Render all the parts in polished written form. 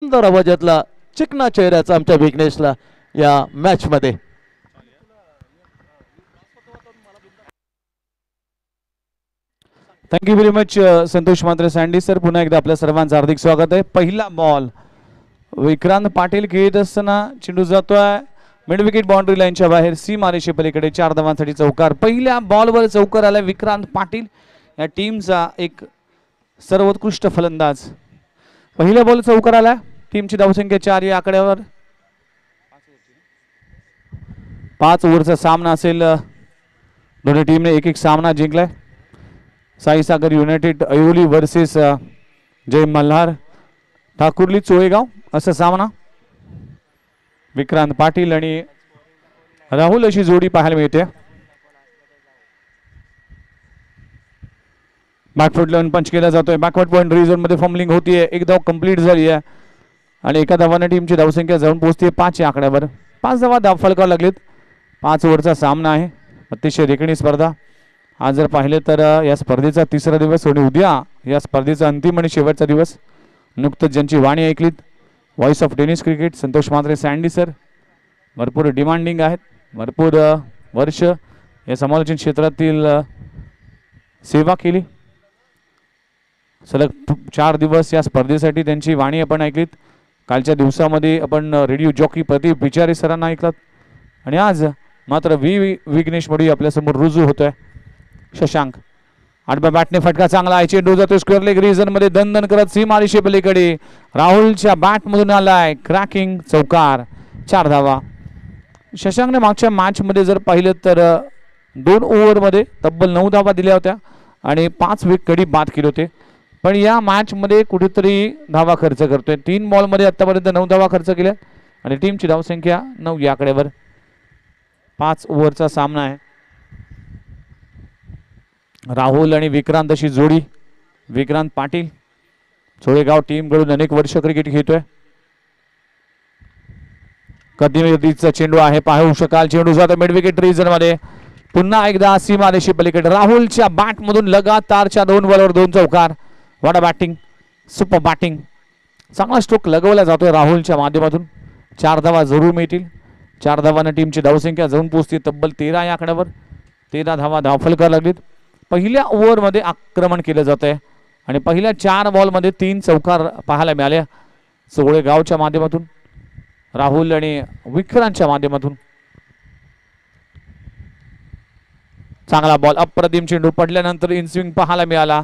सुंदर आवाजातला चिकना चेहऱ्याचा आमच्या विघ्नेशला या मॅच मध्ये thank you very much Santosh Matre Sandy sir. पुन्हा एकदा आपल्या सर्वांचं हार्दिक स्वागत आहे. पहिला बॉल विक्रांत पाटील खेळत असताना चेंडू जातोय मिड विकेट बाउंड्री लाईनच्या बाहेर सीमारेषे पलीकडे 4 धावांसाठी चौकार. पहिल्या बॉलवर चौकार आला विक्रांत पाटील या टीमचा एक सर्वोत्कृष्ट फलंदाज. पहिल्या बॉल चौकार आला. टीमची धावसंख्या 4 या आकड्यावर. 5 ओव्हरचा सामना असेल. दोन्ही टीमने एक सामना जिंकलाय. साईसागर युनायटेड ऐरोली वर्सेस जय मल्हार ठाकुर्ली चोळेगाव असा सामना. विक्रांत पाटील आणि राहुल अशी जोडी पाहायला मिळते. बॅकफुट लावून पंच केला जातोय. बॅकवर्ड पॉइंट रिझन मध्ये फॉर्मलिंग होतीये. एक धाव कंप्लीट झाली आहे आणि एका धावाने टीमची धावसंख्या जाऊन पोहोचते 5 या आकड्यावर. 5 धावा धाव फलकावर लागलीत. 5 ओव्हरचा सामना आहे. अतिशय देखणी स्पर्धा. आज जर पाहिले तर या स्पर्धेचा 3रा दिवस आणि उद्या या स्पर्धेचा अंतिम आणि शेवटचा दिवस. नुकतंच ज्यांची वाणी ऐकलीत voice of tennis cricket Santosh Matre Sandy sir भरपूर डिमांडिंग आहेत. भरपूर वर्ष या समालोचन क्षेत्रातील सेवा केली. सलग 4 दिवस या स्पर्धेसाठी त्यांची वाणी आपण ऐकलीत. कालच्या दिवसामध्ये आपण रेडिओ जॉकी प्रदीप विचारे सरांना ऐकलात आणि आज मात्र विघ्नेश मडवी आपल्यासमोर रुजू होतोय. शशांक आडव्या बॅटने फटका चांगला आहे. चेंडू जातो स्क्वेअर लेग रिजन मध्ये दणदण करत सीमारेषे पलीकडे. राहुलच्या बॅट मधून आलाय क्रॅकिंग चौकार. 4 धावा. शशांकने मागच्या मॅच मध्ये जर पाहिलं तर 2 ओव्हर मध्ये तब्बल 9 धावा दिल्या होत्या आणि 5 विकेट बाद केले होते. पण या मॅच मध्ये कुठेतरी धावा खर्च करतोय. 3 बॉल मध्ये आतापर्यंत 9 धावा खर्च केल्या आणि टीमची धावसंख्या 9 या आकड्यावर. 5 ओव्हरचा सामना आहे. राहुल आणि विक्रांत अशी जोडी. विक्रांत पाटील चोळेगाव टीम कडून अनेक वर्ष क्रिकेट खेळतोय. कधीचा चेंडू आहे पाहू शकाल. चेंडू जातो मिड विकेट रिजन मध्ये. पुन्हा एकदा सीमारेषे पलीकडे. राहुलच्या बॅट मधून लगातारच्या 2 बॉलवर 2 चौकार. What batting. Super batting. चांगला स्ट्रोक लगवला जातोय राहुलच्या माध्यमातून. 4 धावा जरूर मिळतील. 4 धावांना टीमची धावसंख्या जाऊन पोहोचते तब्बल 13 या आकड्यावर. 13 धावा धावफलकावर लागलीत. पहिल्या ओव्हर मध्ये आक्रमण केलं जात आहे आणि पहिल्या 4 बॉल मध्ये 3 चौकार पाहायला मिळाल्या चोळेगावच्या माध्यमातून राहुल आणि विक्रांतच्या माध्यमातून. चांगला बॉल. अप्रतिम चेंडू पडल्यानंतर इनस्विंग पाहायला मिळाला.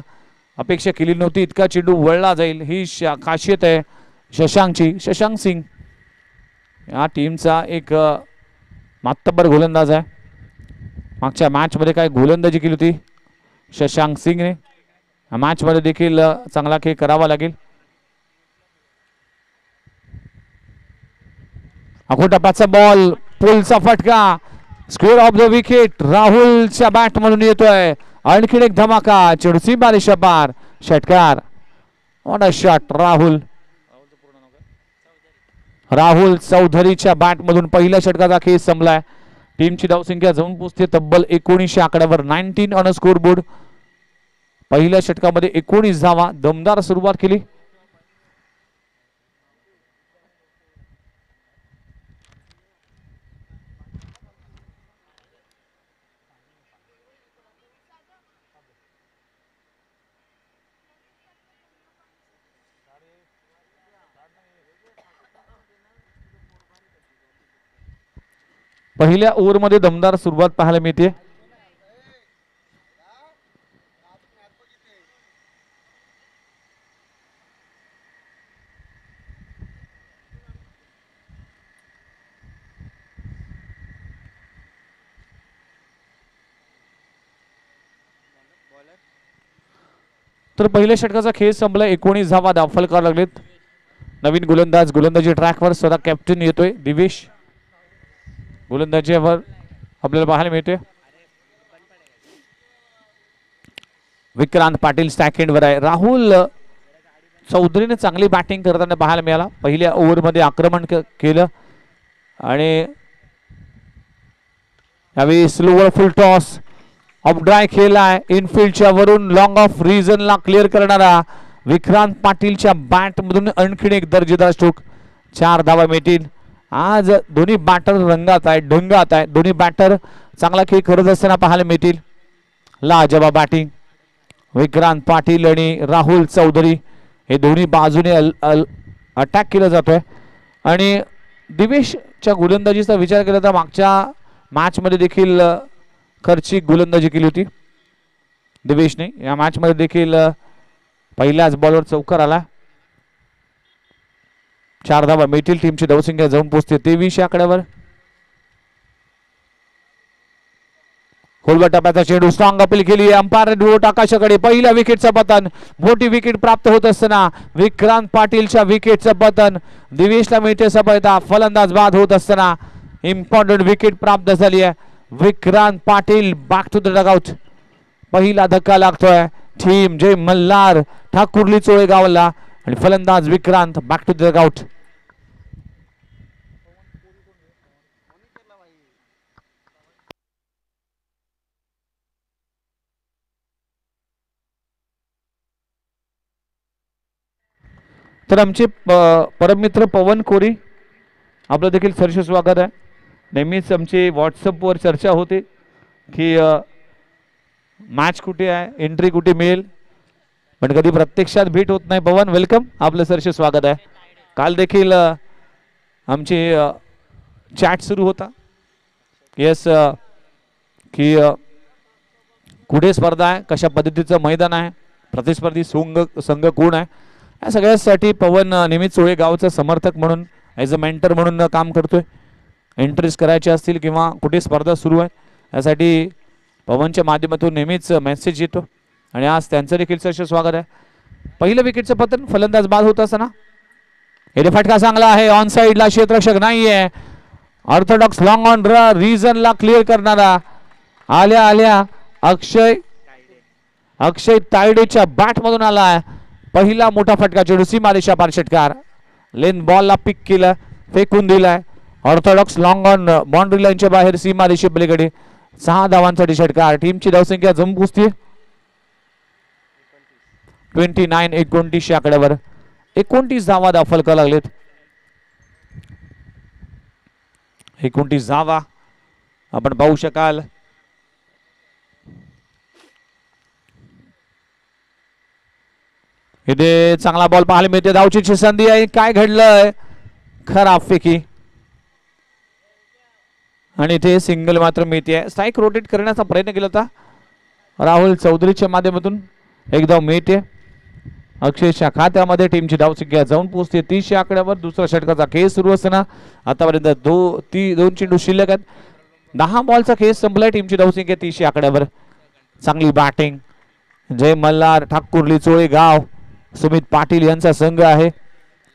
अपेक्षा केली नव्हती इतका चेंडू वळला जाईल ही खासियत आहे शशांकची. शशांक सिंग या टीमचा एक मातब्बर गोलंदाज आहे. मागच्या मॅच मध्ये काय गोलंदाजी केली होती शशांक सिंगने. मॅच मध्ये देखील चांगला खेळ करावा लागेल. अकोटापाचा बॉल. पुलचा फटका. Square of the wicket. राहुलच्या बॅट मधून येतोय. आणखीन एक धमाका. चेंडू सीमारेषा पार. षटकार. What a shot. राहुल चौधरीच्या बॅट मधून पहिल्या षटकाचा खेळ संपलाय. टीमची धावसंख्या जाऊन पोहोचते तब्बल 19 आकड्यावर. 19 ऑन स्कोर बोर्ड. पहिल्या षटकामध्ये 19 धावा. दमदार सुरुवात केली. पहिल्या ओव्हर मध्ये दमदार सुरुवात पाहायला मिळते. तर पहिल्या षटकाचा खेळ संपला. 19 धावा धावफलकावर लागलेत. नवीन गोलंदाज गोलंदाजी ट्रॅकवर स्वतः कॅप्टन येतोय दिवेश. गोलंदाजीवर आपल्याला पाहायला मिळते. विक्रांत पाटील स्टॅकेंड वर आहे. राहुल चौधरीने चांगली बॅटिंग करताना पाहायला मिळाला. पहिल्या ओव्हर मध्ये आक्रमण केलं आणि यावेळी slower full toss of dry खेळलाय. इनफिल्डच्या वरून लॉंग ऑफ रिजनला क्लिअर करणारा विक्रांत पाटीलच्या बॅट मधून आणखीन एक दर्जेदार स्ट्रोक. 4 धावा मिळतील. आज दोन्ही बॅटर रंगात आहेत, ढंगात आहेत. दोन्ही बॅटर चांगला खेळ करत असताना पाहायला मिळतील. लाजवाब बॅटिंग विक्रांत पाटील आणि राहुल चौधरी हे दोन्ही बाजूने अटॅक केला जातोय. आणि दिवेशच्या गोलंदाजीचा विचार केला तर मागच्या मॅच मध्ये देखील खर्चिक गोलंदाजी केली होती दिवेशने. या मॅच मध्ये देखील पहिल्याच बॉलवर चौकार आला. 4 धावा मिळतील. टीमची धावसंख्या जाऊन पोहोचते 23 आकड्यावर. खोलवर टप्प्याचा चेंडू स्ट्रॉंग अपील केली. अंपायर बोट आकाशाकडे. पहिल्या विकेटचं पतन. मोठी विकेट प्राप्त होत असताना विक्रांत पाटीलच्या विकेटचं पतन. दिवेशला मिळते सफलता. फलंदाज बाद होत असताना इम्पॉर्टंट विकेट प्राप्त झाली आहे. Vikrant Patil back to the dugout. पहिला धक्का लागतोय. टीम जय मल्हार ठाकुर्ली चोळेगावला आणि फलंदाज Vikrant back to the dugout. तर आमचे परममित्र पवन कोरी आपलं देखील सरसे स्वागत आहे. नेहमीच आमची व्हॉट्सअपवर चर्चा होते की मॅच कुठे आहे, एंट्री कुठे मिळेल, पण कधी प्रत्यक्षात भेट होत नाही. पवन वेलकम, आपलं सरसे स्वागत आहे. काल देखील आमची चॅट सुरू होता येस की कुठे स्पर्धा आहे, कशा पद्धतीचं मैदान आहे, प्रतिस्पर्धी संघ कोण आहे, या सगळ्यासाठी पवन नेहमीच चोळेगावचा समर्थक म्हणून ॲज अ मेंटर म्हणून काम करतोय. एंट्रीज करायचे असतील किंवा कुठे स्पर्धा सुरू आहे यासाठी पवनच्या माध्यमातून नेहमीच मेसेज येतो आणि आज त्यांचं देखील सहर्ष स्वागत आहे. पहिलं विकेटचं पतन. फलंदाज बाद होत असताना हे फटका चांगला आहे. ऑन साइडला क्षेत्ररक्षक नाहीये. ऑर्थोडॉक्स लॉंग ऑन रिजनला क्लिअर करणारा आल्या आल्या अक्षय तायडेच्या बॅट मधून आलाय. पहिला मोठा फटका. चेंडू सीमारेषा पार षटकार. लेन बॉलला पिक केलं, फेकून दिलाय. ऑर्थोडॉक्स लॉंग ऑन बाउंड्री लाईनच्या बाहेर सीमारेषे पलीकडे 6 धावांसाठी षटकार. टीमची धावसंख्या जम पोचते 29 आकड्यावर. 29 धावा दाखल करायला लागलेत. 29 धावा आपण पाहू शकाल. इथे चांगला बॉल पाहायला मिळते. धावचीची संधी आहे. काय घडलंय, खराब फेकी आणि इथे सिंगल मात्र मिळते. स्ट्राईक रोटेट करण्याचा प्रयत्न केला होता राहुल चौधरीच्या माध्यमातून. एक धाव मिळते. अक्षयच्या खात्यामध्ये. टीमची धावसंख्या जाऊन पोहोचते 30 आकड्यावर. दुसरा षटकाचा खेळ सुरू असताना आतापर्यंत दोन चेंडू शिल्लक आहेत. 10 बॉलचा खेळ संपलाय. टीमची धावसंख्या 30 आकड्यावर. चांगली बॅटिंग. जय मल्हार ठाकुर्ली चोळेगाव सुमित पाटील यांचा संघ आहे.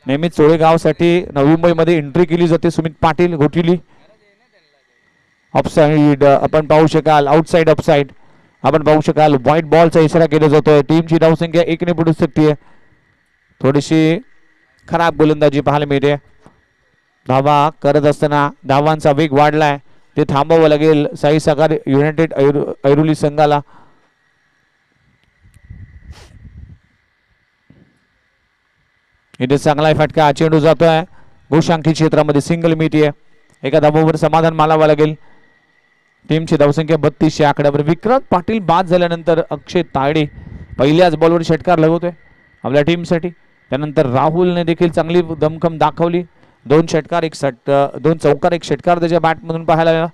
नेहमीच चोळेगावसाठी नवी मुंबईमध्ये एंट्री केली जाते. सुमित पाटील घोटिली. ऑफसाइड आपण पाहू शकाल. आउटसाइड ऑफसाइड आपण पाहू शकाल. व्हाईट बॉलचा इशारा केला जातोय. टीमची धावसंख्या 1 ने पुढे शकते. थोडीशी खराब गोलंदाजी पाहायला मिळते. धावा करत असताना धावांचा वेग वाढलाय. ते थांबावं लागेल साई सागर युनायटेड ऐरोली संघाला. इथे चांगला फटका. चेंडू जातोय गोशांकी क्षेत्रामध्ये. सिंगल मिळते. एका धावावर समाधान मानावं लागेल. टीमची धावसंख्या 32 आकड्यावर. विक्रांत पाटील बाद झाल्यानंतर अक्षय तायडे पहिल्याच बॉलवर षटकार लगवतोय आपल्या टीमसाठी. त्यानंतर राहुलने देखील चांगली दमखम दाखवली. 2 षटकार 2 चौकार 1 षटकार त्याच्या बॅटमधून पाहायला मिळाला.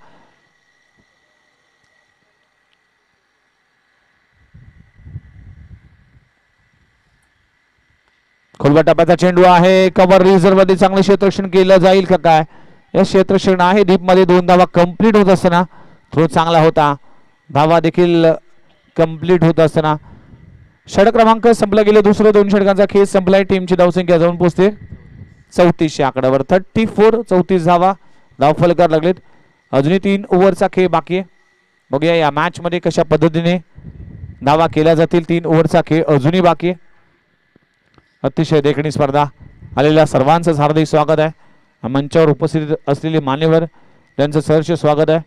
खोलवा टप्प्याचा चेंडू आहे. कव्हर रिझर्व्ह मध्ये चांगले क्षेत्ररक्षण केलं जाईल का काय. या क्षेत्ररक्षण आहे डीप मध्ये. 2 धावा कंप्लीट होत असताना थ्रो चांगला होता. धावा देखील कंप्लीट होत असताना षटक क्रमांक संपला गेले. दुसरं 2 षटकांचा खेळ संपलाय. टीमची धावसंख्या जाऊन पोहोचते 34 आकड्यावर. 34 धावा धावफलक लागलेत. अजूनही 3 ओव्हरचा खेळ बाकी आहे. बघूया या मॅच मध्ये कशा पद्धतीने धावा केल्या जातील. 3 ओव्हरचा खेळ अजूनही बाकी आहे. अतिशय देखणी स्पर्धा. आलेल्या सर्वांचं हार्दिक स्वागत आहे. मंचावर उपस्थित असलेले मान्यवर त्यांचं सहर्ष स्वागत आहे.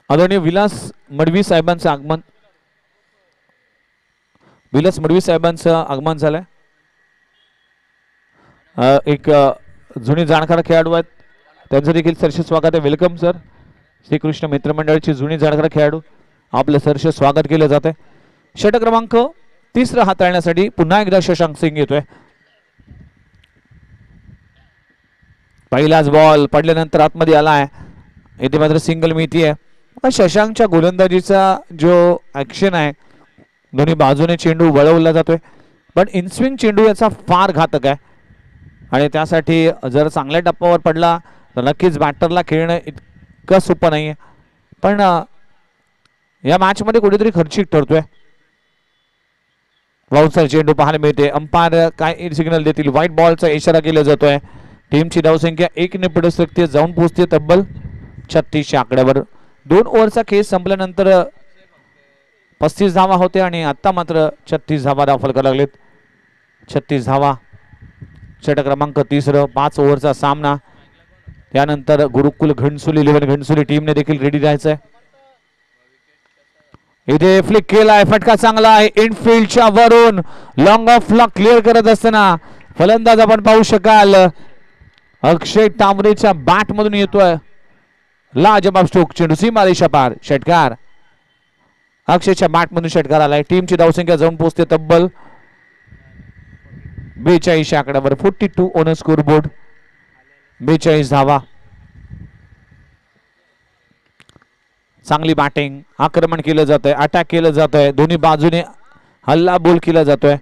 आदरणीय विलास मडवी साहेबांचं आगमन, विलास मडवी साहेबांचं आगमन झालंय. एक जुनी जाणकार खेळाडू आहेत, त्यांचं देखील सरसे स्वागत आहे. Welcome sir. श्रीकृष्ण मित्रमंडळाची जुनी जाणकार खेळाडू, आपलं सरसे स्वागत केलं जात आहे. षटक क्रमांक 30 हाताळण्यासाठी पुन्हा एकदा शशांक सिंग येतोय. पहिलाच बॉल पडल्यानंतर आतमध्ये आलाय, इथे मात्र सिंगल मिळती आहे. शशांकच्या गोलंदाजीचा जो ऍक्शन आहे, दोन्ही बाजूने चेंडू वळवला जातोय, पण इनस्विंग चेंडू याचा फार घातक आहे आणि त्यासाठी जर चांगल्या टप्प्यावर पडला तर नक्कीच बॅटरला खेळणं इतकं सोपं नाही आहे. पण या मॅचमध्ये कुठेतरी खर्चिक ठरतोय. बाउन्सर चेंडू पाहायला मिळते. अंपायर काय सिग्नल देतील? व्हाईट बॉलचा इशारा केला जातोय. टीमची धावसंख्या 1 ने पुढे सरकते, जाऊन पोहोचते तब्बल 36 आकड्यावर. 2 ओव्हरचा खेळ संपल्यानंतर 35 धावा होते आणि आता मात्र 36 धावा दाखल करायला लागलेत. 36 धावा. षटक क्रमांक 30, 5 ओव्हरचा सामना. त्यानंतर गुरुकुल घणसोली 11 घणसोली टीमने देखील रेडी राहायचंय. इथे फ्लिक केलाय, फटका चांगला आहे इनफिल्डच्या वरून. लॉंग ऑफ ला क्लिअर करत असताना फलंदाज आपण पाहू शकाल अक्षय तांबरेच्या बॅट मधून येतोय. लाजबाब स्ट्रोक, चेंडू सीमा रेषा पार. षटकार अक्षयच्या बॅट मधून षटकार आलाय. टीमची धावसंख्या जाऊन पोहोचते तब्बल 42 आकड्यावर. 42 ऑन स्कोर बोर्ड. 42 धावा. चांगली बॅटिंग, आक्रमण केलं जात आहे, अटॅक केलं जात आहे, दोन्ही बाजूने हल्ला बोल केला जातोय.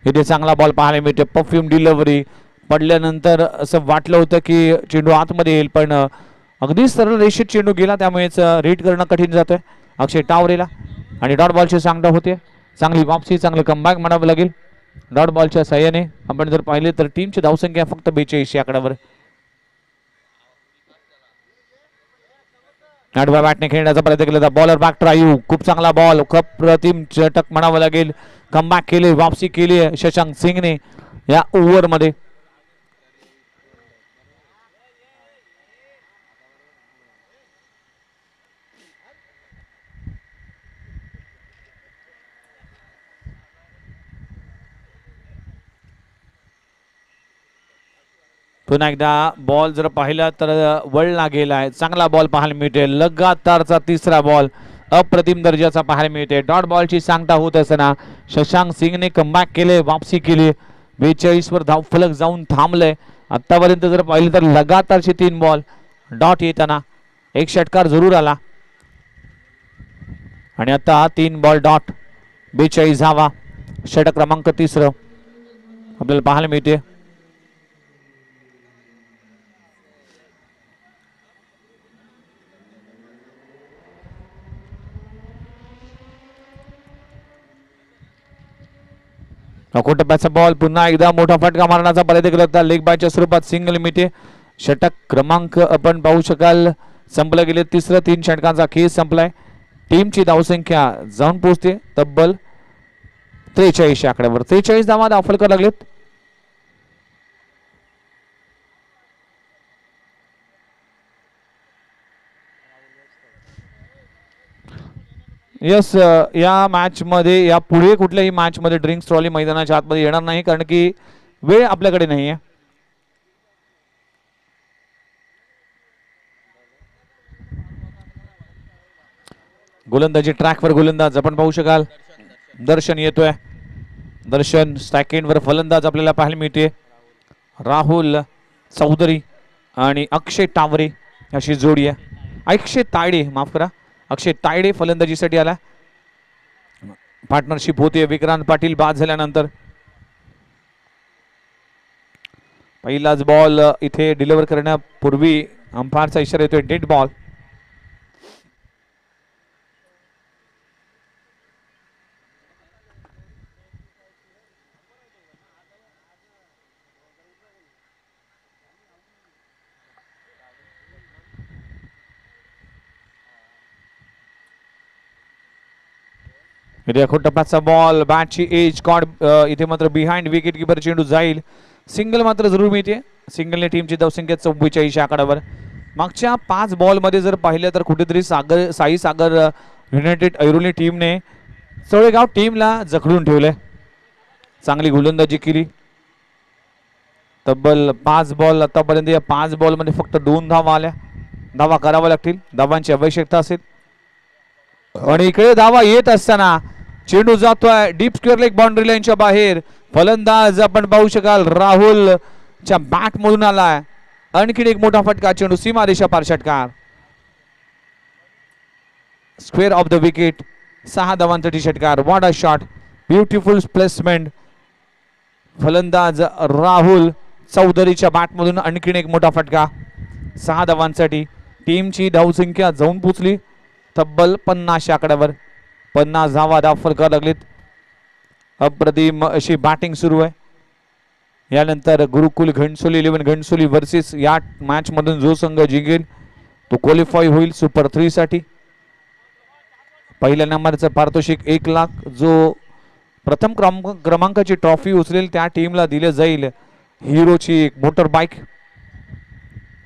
इथे चांगला बॉल पाहायला मिळते. परफ्यूम डिलिव्हरी पडल्यानंतर असं वाटलं होतं की चेंडू आतमध्ये येईल, पण अगदी सरळ रेषेत चेंडू गेला, त्यामुळेच रीड करणं कठीण जातंय अक्षय टावरेला. आणि डॉट बॉलची सांगता होते. चांगली वापसी, चांगलं कमबॅक म्हणावं लागेल डॉट बॉलच्या साह्याने. आपण जर पाहिले तर टीमची धावसंख्या फक्त 42 आकड्यावर. आडव्या बॅटने खेळण्याचा प्रयत्न केला. बॉलर बॅक ट्रायू, खूप चांगला बॉल, खूप प्रतिम षटक म्हणावं लागेल. कमबॅक केले, वापसी केली शशांक सिंगने या ओव्हर मध्ये. पुन्हा एकदा बॉल जर पाहिला तर वळला गेलाय. चांगला बॉल पाहायला मिळते. लगातारचा तिसरा बॉल अप्रतिम दर्जाचा पाहायला मिळते. डॉट बॉलची सांगता होत असताना शशांक सिंगने कमबॅक केले, वापसी केली. 42 वर धाव फलक जाऊन थांबलंय. आतापर्यंत जर पाहिलं तर लगातारचे 3 बॉल डॉट येताना एक षटकार जरूर आला आणि आता 3 बॉल डॉट. 42 धावा. षटक क्रमांक 30 आपल्याला पाहायला मिळते. टप्प्याचा बॉल पुन्हा एकदा मोठा फटका मारण्याचा प्रयत्न केला होता. लेग बायच्या स्वरूपात सिंगल मिळते. षटक क्रमांक आपण पाहू शकाल संपलं गेले. 3 षटकांचा खेळ संपलाय. टीमची धावसंख्या जाऊन पोहोचते तब्बल 43 आकड्यावर. 43 धावा दाखल करायला लागलेत. यस, या मॅच मध्ये या पुढे कुठल्याही मॅच मध्ये ड्रिंक्स ट्रॉली मैदानाच्या आतमध्ये येणार नाही, कारण की वेळ आपल्याकडे नाहीये. गोलंदाजी ट्रॅकवर गोलंदाज आपण पाहू शकाल. दर्शन येतोय. दर्शन सेकंड वर फलंदाज आपल्याला पाहायला मिळते. राहुल चौधरी आणि अक्षय टावरे अशी जोडी आहे. अक्षय तायडे, माफ करा, अक्षय तायडे फलंदाजीसाठी आला. पार्टनरशिप होते. विक्रांत पाटील बाद झाल्यानंतर पहिलाच बॉल इथे डिलिव्हर करण्यापूर्वी अंपायरचा इशारा येतोय डेड बॉल. टप्प्याचा बॉल, बॅटची एज कॉड इथे मात्र बिहाइंड विकेट किपर चेंडू जाईल. सिंगल मात्र जरूर मिळते. सिंगलने टीमची धावसंख्या 44 आकड्यावर. मागच्या 5 बॉलमध्ये जर पाहिलं तर कुठेतरी साई सागर युनायटेड ऐरोली टीमने सोळेगाव टीमला जखडून ठेवलंय. चांगली गोलंदाजी केली. तब्बल 5 बॉल आतापर्यंत, या 5 बॉलमध्ये फक्त 2 धावा आल्या. धावा कराव्या लागतील, धावांची आवश्यकता असेल. आणि इकडे धावा येत असताना चेंडू जातोय डीप स्क्वेअर लेग बाउंड्री लाईनच्या बाहेर. फलंदाज आपण पाहू शकाल राहुलच्या बॅट मधून आलाय. आणखीन एक मोठा फटका, चेंडू सीमारेषा पार षटकार. Square of the wicket. 6 धावांसाठी षटकार. What a shot, beautiful placement. फलंदाज राहुल चौधरीच्या बॅट मधून आणखीन एक मोठा फटका. 6 धावांसाठी. टीमची धावसंख्या जाऊन पोचली तब्बल 50 आकड्यावर. 50 धावा फलकावर लागलीत. अप्रतिम अशी बॅटिंग सुरू आहे. यानंतर गुरुकुल घणसोली 11 घणसोली वर्सेस या मॅच मधून जो संघ जिंकेल तो क्वालिफाय होईल सुपर 3 साठी. पहिल्या नंबरचं पारितोषिक 1 लाख. जो प्रथम क्रमांकाची ट्रॉफी उचलेल त्या टीमला दिले जाईल हिरोची एक मोटर बाईक.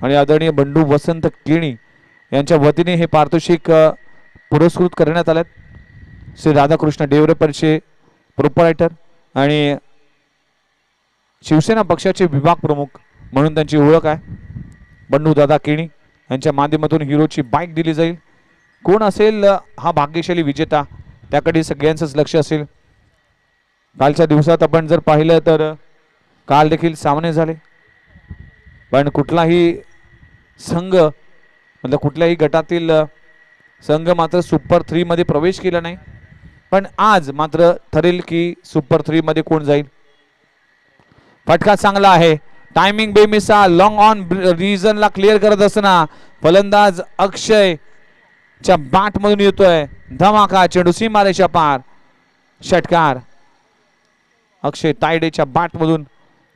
आणि आदरणीय बंडू वसंत केणी यांच्या वतीने हे पारितोषिक पुरस्कृत करण्यात आले. श्री राधाकृष्ण डेव्हलपर्सचे प्रोप्रायटर आणि शिवसेना पक्षाचे विभाग प्रमुख म्हणून त्यांची ओळख आहे. बंडू दादा केणी यांच्या माध्यमातून हिरोची बाईक दिली जाईल. कोण असेल हा भाग्यशाली विजेता त्याकडे सगळ्यांचंच लक्ष असेल. कालच्या दिवसात आपण जर पाहिलं तर काल देखील सामने झाले, पण कुठलाही संघ मतलब कुठल्याही गटातील संघ मात्र सुपर 3 मध्ये प्रवेश केला नाही. पण आज मात्र ठरेल की सुपर 3 मध्ये कोण जाईल. फटका चांगला आहे. टायमिंग बेमिसाल. लॉंग ऑन रिजनला क्लिअर करत असताना फलंदाज अक्षय च्या बॅट मधून येतोय धमाका. चेंडू सीमारेषा पार षटकार. अक्षय तायडेच्या बॅट मधून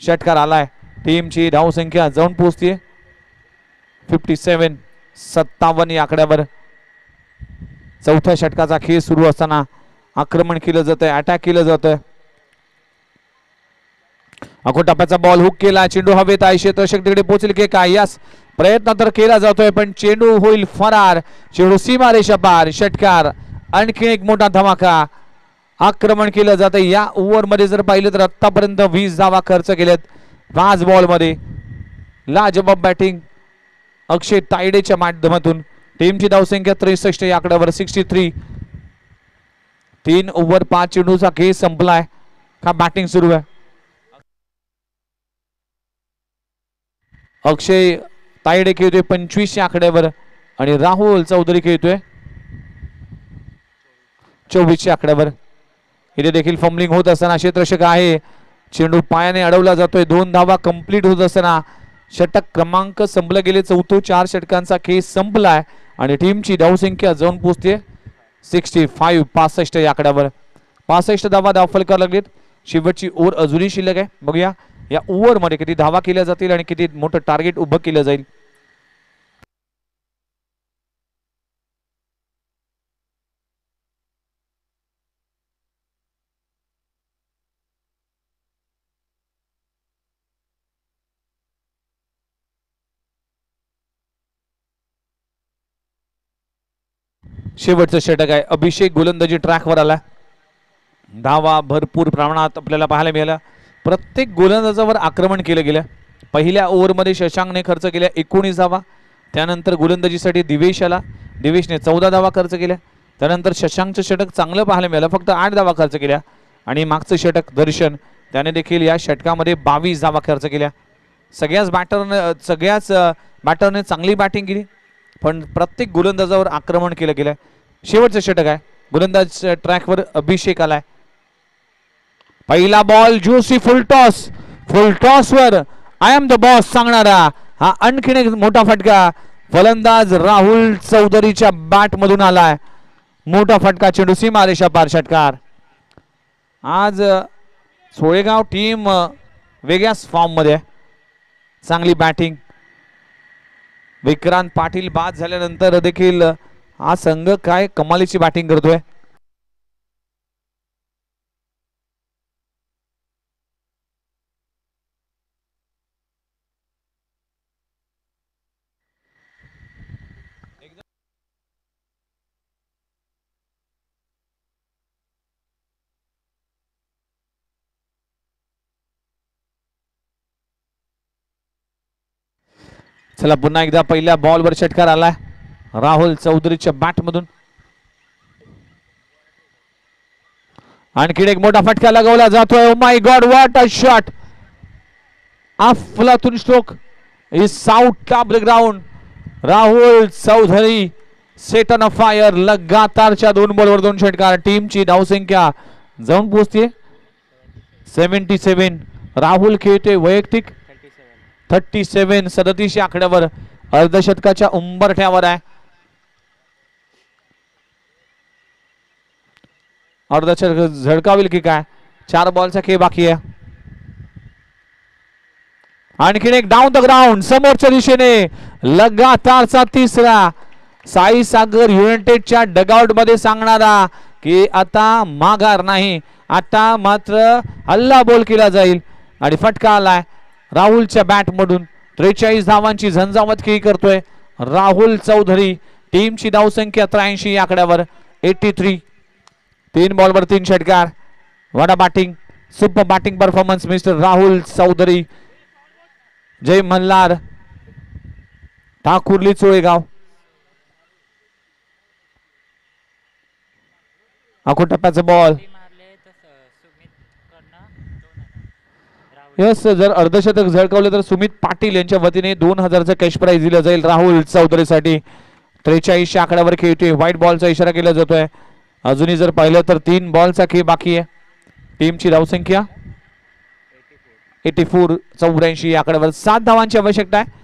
षटकार आलाय. टीमची धावसंख्या जाऊन पोहोचते 57 या आकड्यावर. चौथ्या षटकाचा खेळ सुरू असताना आक्रमण केलं जातंय, अटॅक केलं जातंय. अकोटाप्याचा बॉल हुक केला. चेंडू हवेत आहे. क्षेत्ररक्षक तिकडे पोहोचेल की काय. यास प्रयत्न तर केला जातोय पण चेंडू होईल फरार. चेंडू सीमारेषा पार षटकार. आणखी एक मोठा धमाका. आक्रमण केलं जातं. या ओव्हर मध्ये जर पाहिलं तर आतापर्यंत 20 धावा खर्च केल्यात 5 बॉल मध्ये. लाजबाब बॅटिंग अक्षय तायडेच्या माध्यमातून. टीमची धावसंख्या 63 या आकड्यावर 63. 3 ओव्हर 5 चेंडूचा खेळ संपलाय. का बॅटिंग सुरू आहे. अक्षय तायडे खेळतोय 25 या आकड्यावर आणि राहुल चौधरी खेळतोय 24 या आकड्यावर. इथे देखील फंबलिंग होत असताना क्षेत्ररक्षक आहे. चेंडू पायाने अडवला जातोय. 2 धावा कंप्लीट होत असताना षटक क्रमांक संपले गेले. 4 षटकांचा खेळ संपलाय आणि टीमची धावसंख्या जाऊन पोहोचते 65 या आकड्यावर. 65 धावा फलकावर लागलेत. शेवटची ओव्हर अजूनही शिल्लक आहे. बघूया या ओव्हर मध्ये किती धावा केल्या जातील आणि किती मोठं टार्गेट उभं केलं जाईल. शेवटचं षटक आहे. अभिषेक गोलंदाजी ट्रॅकवर आला. धावा भरपूर प्रमाणात आपल्याला पाहायला मिळाला. प्रत्येक गोलंदाजावर आक्रमण केलं गेलं. पहिल्या ओव्हरमध्ये शशांकने खर्च केल्या 19 धावा. त्यानंतर गोलंदाजीसाठी दिवेश आला. दिवेशने 14 धावा खर्च केल्या. त्यानंतर शशांकचं षटक चांगलं पाहायला मिळालं, फक्त 8 धावा खर्च केल्या. आणि मागचं षटक दर्शन त्याने देखील या षटकामध्ये 22 धावा खर्च केल्या. सगळ्याच बॅटरने चांगली बॅटिंग केली, पण प्रत्येक गोलंदाजावर आक्रमण केलं गेलं. शेवटचं षटक आहे. गोलंदाज ट्रॅकवर अभिषेक आलाय. पहिला बॉल ज्युसी फुल टॉस वर आय एम द बॉस सांगणारा हा आणखीन एक मोठा फटका. फलंदाज राहुल चौधरीच्या बॅट मधून आलाय. मोठा फटका. चेंडू सीमारेषा पार षटकार. आज सोळेगाव टीम वेगळ्याच फॉर्म मध्ये. चांगली बॅटिंग. विक्रांत पाटील बाद झाल्यानंतर देखील हा संघ काय कमालीची बॅटिंग करतोय. चला पुन्हा एकदा पहिल्या बॉलवर षटकार आलाय राहुल चौधरीच्या बॅट मधून. आणखीन एक मोठा फटका लगवला जातोय. Oh my god, what a shot. अफलातून stroke is out of the ground. Rahul Chaudhari set on a fire. लगातारच्या 2 बॉलवर 2 षटकार. टीमची धावसंख्या जाऊन पोहोचते 77. राहुल खेळते वैयक्तिक 37. 37 या आकड्यावर अर्धशतकाच्या उंबरठ्यावर आहे. अर्धशतक झळकावेल की काय. 4 बॉलचा खेळ बाकी आहे. आणखीन एक डाऊन द ग्राउंड समोरच्या दिशेने लगातारचा तिसरा. साई सागर युनायटेडच्या डगआउट मध्ये सांगणारा की आता माघार नाही, आता मात्र हल्ला बोल केला जाईल. आणि फटका आलाय राहुलच्या बॅट मधून. 43 धावांची झंझावत खेळी करतोय राहुल चौधरी. टीमची धावसंख्या 83 या आकड्यावर 83. 3 बॉलवर 3 षटकार. Wada batting, super batting performance mister Rahul Chaudhari. Jai Malhar, Thakurli Cholegaon. आखो टप्प्याचा बॉल. यस, जर अर्धशतक झळकावले तर सुमित पाटील यांच्या वतीने 2000चं कॅश प्राइज दिलं जाईल राहुल चौधरीसाठी. 43 आकड्यावर खेळतोय. व्हाईट बॉलचा इशारा केला जातोय. अजूनही जर पाहिलं तर 3 बॉलचा खेळ बाकी आहे. टीमची धावसंख्या 84. 84 आकड्यावर 7 धावांची आवश्यकता आहे.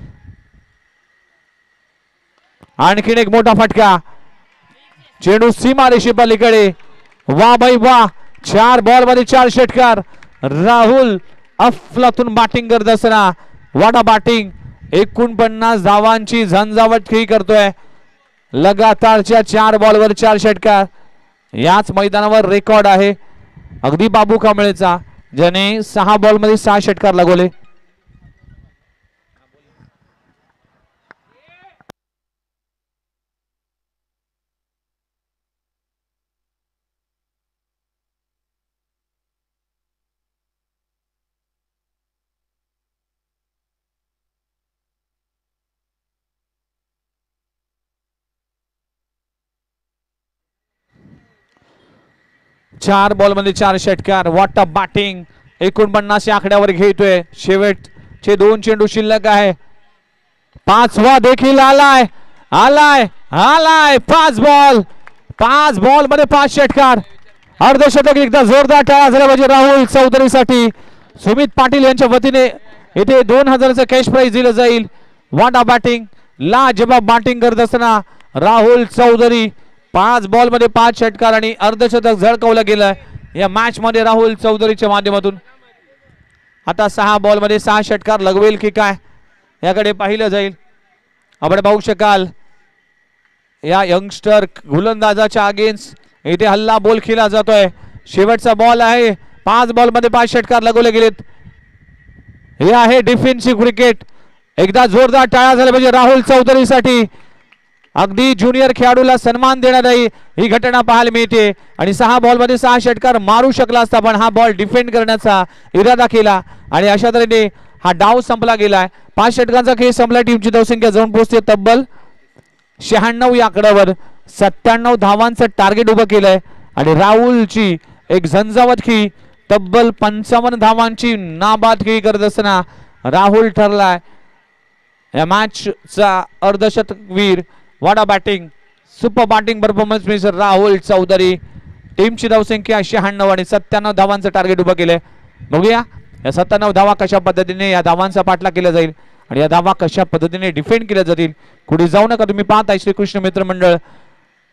आणखीन एक मोठा फटका. चेंडू सीमारेषे पलीकडे. वा भाई वा. 4 बॉल मध्ये 4 षटकार. राहुल अफलातून बॅटिंग करत असताना वाडा बॅटिंग 49 धावांची झंझावत खेळी करतोय. लगातारच्या 4 बॉलवर 4 षटकार. याच मैदानावर रेकॉर्ड आहे अगदी बाबू कांबळेचा, ज्याने 6 बॉल मध्ये 6 षटकार लगवले. चार बॉल मध्ये 4 षटकार. What a batting. 49 या आकड्यावर घेतोय. शेवटचे 2 चेंडू शिल्लक आहे. 5वा देखील आलाय आलाय आलाय. 5 बॉल मध्ये 5 षटकार. अर्धशतक एकदा जोरदार टाळा झाला पाहिजे राहुल चौधरीसाठी. सुमित पाटील यांच्या वतीने येथे 2000चं कॅश प्राइज दिलं जाईल. वाडा बॅटिंग लाजवाब बॅटिंग करत असताना राहुल चौधरी 5 बॉल मध्ये 5 षटकार आणि अर्धशतक झळकावलं गेलं या मॅच मध्ये राहुल चौधरीच्या माध्यमातून. आता 6 बॉल मध्ये 6 षटकार लगवेल की काय याकडे पाहिलं जाईल. आपण पाहू शकाल या यंगस्टर गोलंदाजाच्या अगेन्स्ट इथे हल्ला बोल खेळला जातोय. शेवटचा बॉल आहे. 5 बॉल मध्ये 5 षटकार लगवले गेलेत. हे आहे डिफेन्सिव्ह क्रिकेट. एकदा जोरदार टाळा झाला पाहिजे राहुल चौधरीसाठी. अगदी ज्युनियर खेळाडूला सन्मान देणारी ही घटना पाहायला मिळते. आणि 6 बॉल मध्ये 6 षटकार मारू शकला असता, पण हा बॉल डिफेंड करण्याचा इरादा केला आणि अशा तऱ्हेने हा डाव संपला गेलाय. 5 षटकांचा खेळ संपला. टीमची धावसंख्या जाऊन पोहोचते तब्बल 96 या आकड्यावर. 97 धावांचं टार्गेट उभं केलंय आणि राहुलची एक झंझावत खेळी तब्बल 55 धावांची नाबाद खेळी करत असताना राहुल ठरलाय या मॅचचा अर्धशतकवीर. Wada batting super batting performance mister Rahul Chaudhari. टीमची धावसंख्या 96 आणि 97 धावांचं टार्गेट उभं केलंय. बघूया या 97 धावा कशा पद्धतीने या धावांचा पाठलाग केला जाईल आणि या धावा कशा पद्धतीने डिफेंड केल्या जातील. कुठे जाऊ नका, तुम्ही पाहताय श्रीकृष्ण मित्र मंडळ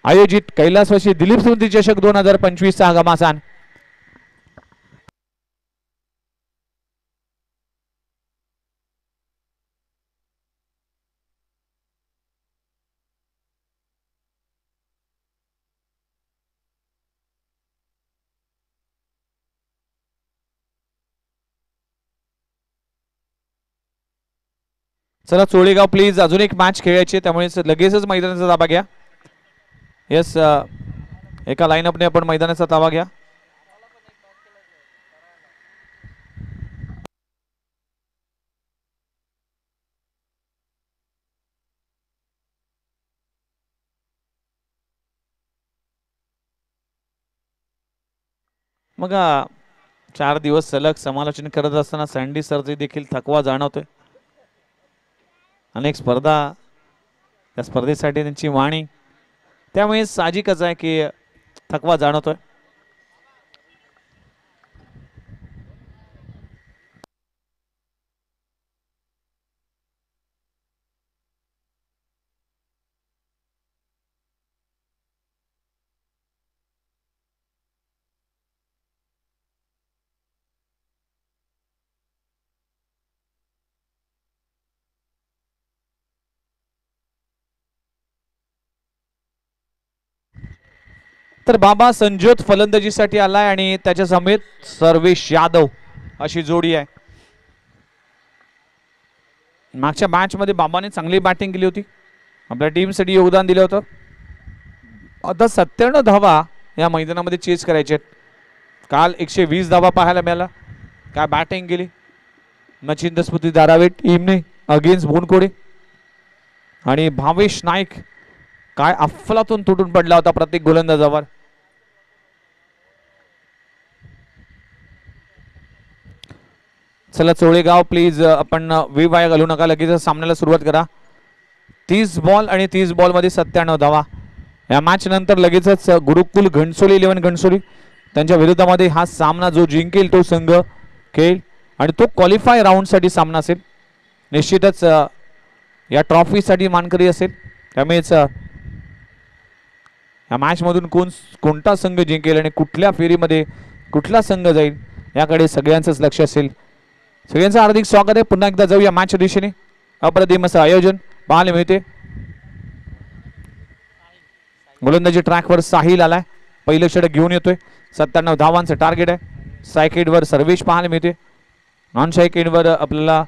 आयोजित कैलासवासी दिलीप स्मृती चषक 2025 चा घमासान. चला चोळेगाव प्लीज, अजून एक मॅच खेळायची, त्यामुळे लगेचच मैदानाचा ताबा घ्या. येस, एका लाईनअपने आपण मैदानाचा ताबा घ्या. मग 4 दिवस सलग समालोचन करत असताना सँडी सरचे देखील थकवा जाणवतोय. अनेक स्पर्धा, त्या स्पर्धेसाठी त्यांची वाणी, त्यामुळे साहजिकच आहे की थकवा जाणवतोय. तर बाबा संजोत फलंदाजीसाठी आलाय आणि त्याच्या समेत सर्वेश यादव अशी जोडी आहे. मागच्या मॅच मध्ये बाबाने चांगली बॅटिंग केली होती, आपल्या टीमसाठी योगदान दिलं होतं. आता 97 धावा या मैदानामध्ये चेस करायचे. काल 120 धावा पाहायला मिळाला. काय बॅटिंग केली मचिंद्र स्मृती दारावे टीमने अगेन्स्ट बोनकोडे. आणि भावेश नाईक काय अफलातून तुटून पडला होता प्रत्येक गोलंदाजावर. चला चोळेगाव प्लीज आपण वाया घालू नका, लगेच सामन्याला सुरुवात करा. 30 बॉल आणि 30 बॉल मध्ये 97 धावा. या मॅच नंतर लगेचच गुरुकुल घणसोली 11 घणसोली त्यांच्या विरोधामध्ये हा सामना जो जिंकेल तो संघ खेळ आणि तो क्वालिफाय राऊंड साठी सामना असेल. निश्चितच या ट्रॉफी साठी मानकरी असेल. त्यामुळेच या मॅच मधून कोणता संघ जिंकेल आणि कुठल्या फेरीमध्ये कुठला संघ जाईल याकडे सगळ्यांचंच लक्ष असेल. सगळ्यांचं हार्दिक स्वागत आहे. पुन्हा एकदा जाऊया मॅच दिशेने. अप्रतिम असं आयोजन पाहायला मिळते. गोलंदाजी ट्रॅकवर साहिल आलाय, पहिलं षटक घेऊन येतोय. 97 धावांचं टार्गेट आहे. सायकेड वर सर्वेश पाहायला मिळते. नॉन सायकेड वर आपल्याला